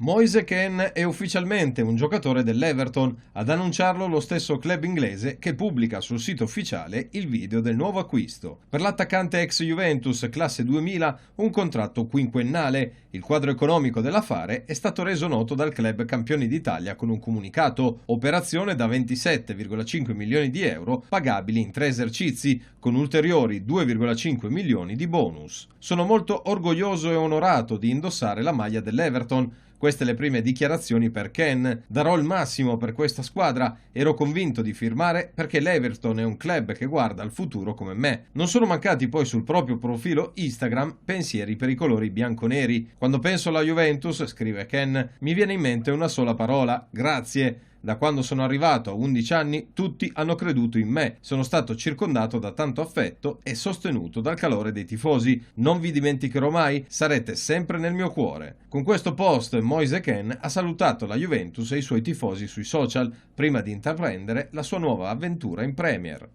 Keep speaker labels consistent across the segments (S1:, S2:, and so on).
S1: Moise Kean è ufficialmente un giocatore dell'Everton, ad annunciarlo lo stesso club inglese che pubblica sul sito ufficiale il video del nuovo acquisto. Per l'attaccante ex Juventus classe 2000 un contratto quinquennale. Il quadro economico dell'affare è stato reso noto dal club campioni d'Italia con un comunicato: operazione da 27,5 milioni di euro pagabili in 3 esercizi con ulteriori 2,5 milioni di bonus. Sono molto orgoglioso e onorato di indossare la maglia dell'Everton. Queste le prime dichiarazioni per Kean. Darò il massimo per questa squadra, ero convinto di firmare perché l'Everton è un club che guarda al futuro come me. Non sono mancati poi sul proprio profilo Instagram pensieri per i colori bianconeri. Quando penso alla Juventus, scrive Kean, mi viene in mente una sola parola: grazie. Da quando sono arrivato a 11 anni tutti hanno creduto in me, sono stato circondato da tanto affetto e sostenuto dal calore dei tifosi. Non vi dimenticherò mai, sarete sempre nel mio cuore. Con questo post Moise Kean ha salutato la Juventus e i suoi tifosi sui social prima di intraprendere la sua nuova avventura in Premier.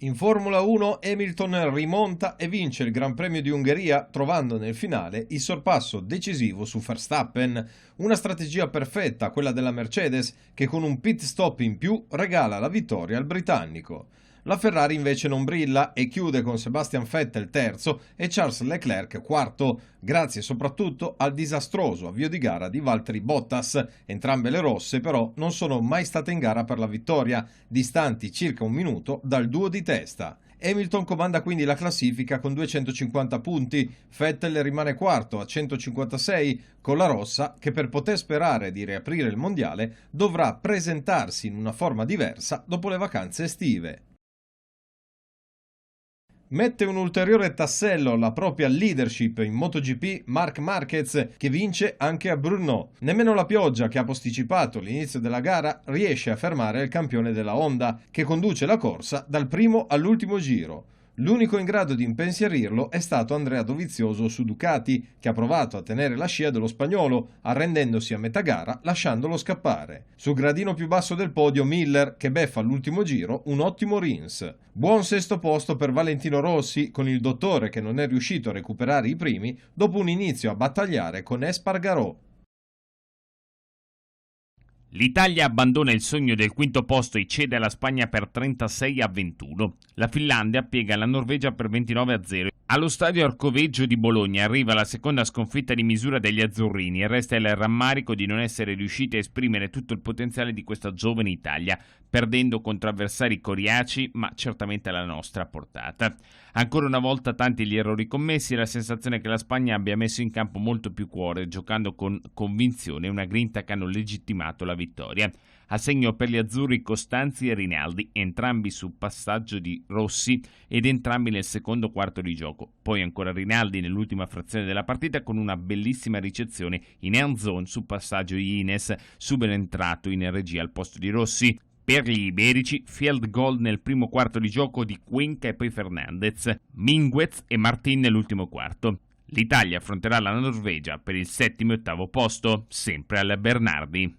S1: In Formula 1 Hamilton rimonta e vince il Gran Premio di Ungheria trovando nel finale il sorpasso decisivo su Verstappen. Una strategia perfetta quella della Mercedes che con un pit stop in più regala la vittoria al britannico. La Ferrari invece non brilla e chiude con Sebastian Vettel terzo e Charles Leclerc quarto, grazie soprattutto al disastroso avvio di gara di Valtteri Bottas. Entrambe le rosse però non sono mai state in gara per la vittoria, distanti circa un minuto dal duo di testa. Hamilton comanda quindi la classifica con 250 punti, Vettel rimane quarto a 156 con la rossa che per poter sperare di riaprire il mondiale dovrà presentarsi in una forma diversa dopo le vacanze estive. Mette un ulteriore tassello alla propria leadership in MotoGP Marc Marquez che vince anche a Brno. Nemmeno la pioggia che ha posticipato l'inizio della gara riesce a fermare il campione della Honda che conduce la corsa dal primo all'ultimo giro. L'unico in grado di impensierirlo è stato Andrea Dovizioso su Ducati, che ha provato a tenere la scia dello spagnolo, arrendendosi a metà gara lasciandolo scappare. Sul gradino più basso del podio Miller, che beffa all'ultimo giro un ottimo Rins. Buon sesto posto per Valentino Rossi, con il dottore che non è riuscito a recuperare i primi dopo un inizio a battagliare con Espargaró.
S2: L'Italia abbandona il sogno del quinto posto e cede alla Spagna per 36-21. La Finlandia piega la Norvegia per 29-0. Allo stadio Arcoveggio di Bologna arriva la seconda sconfitta di misura degli azzurrini e resta il rammarico di non essere riusciti a esprimere tutto il potenziale di questa giovane Italia, perdendo contro avversari coriaci ma certamente alla nostra portata. Ancora una volta tanti gli errori commessi e la sensazione che la Spagna abbia messo in campo molto più cuore, giocando con convinzione e una grinta che hanno legittimato la vittoria. A segno per gli azzurri Costanzi e Rinaldi, entrambi su passaggio di Rossi ed entrambi nel secondo quarto di gioco. Poi ancora Rinaldi nell'ultima frazione della partita con una bellissima ricezione in end zone su passaggio di Ines, subentrato in regia al posto di Rossi. Per gli iberici, field goal nel primo quarto di gioco di Cuenca e poi Fernandez, Minguez e Martin nell'ultimo quarto. L'Italia affronterà la Norvegia per il settimo e ottavo posto, sempre alla Bernardi.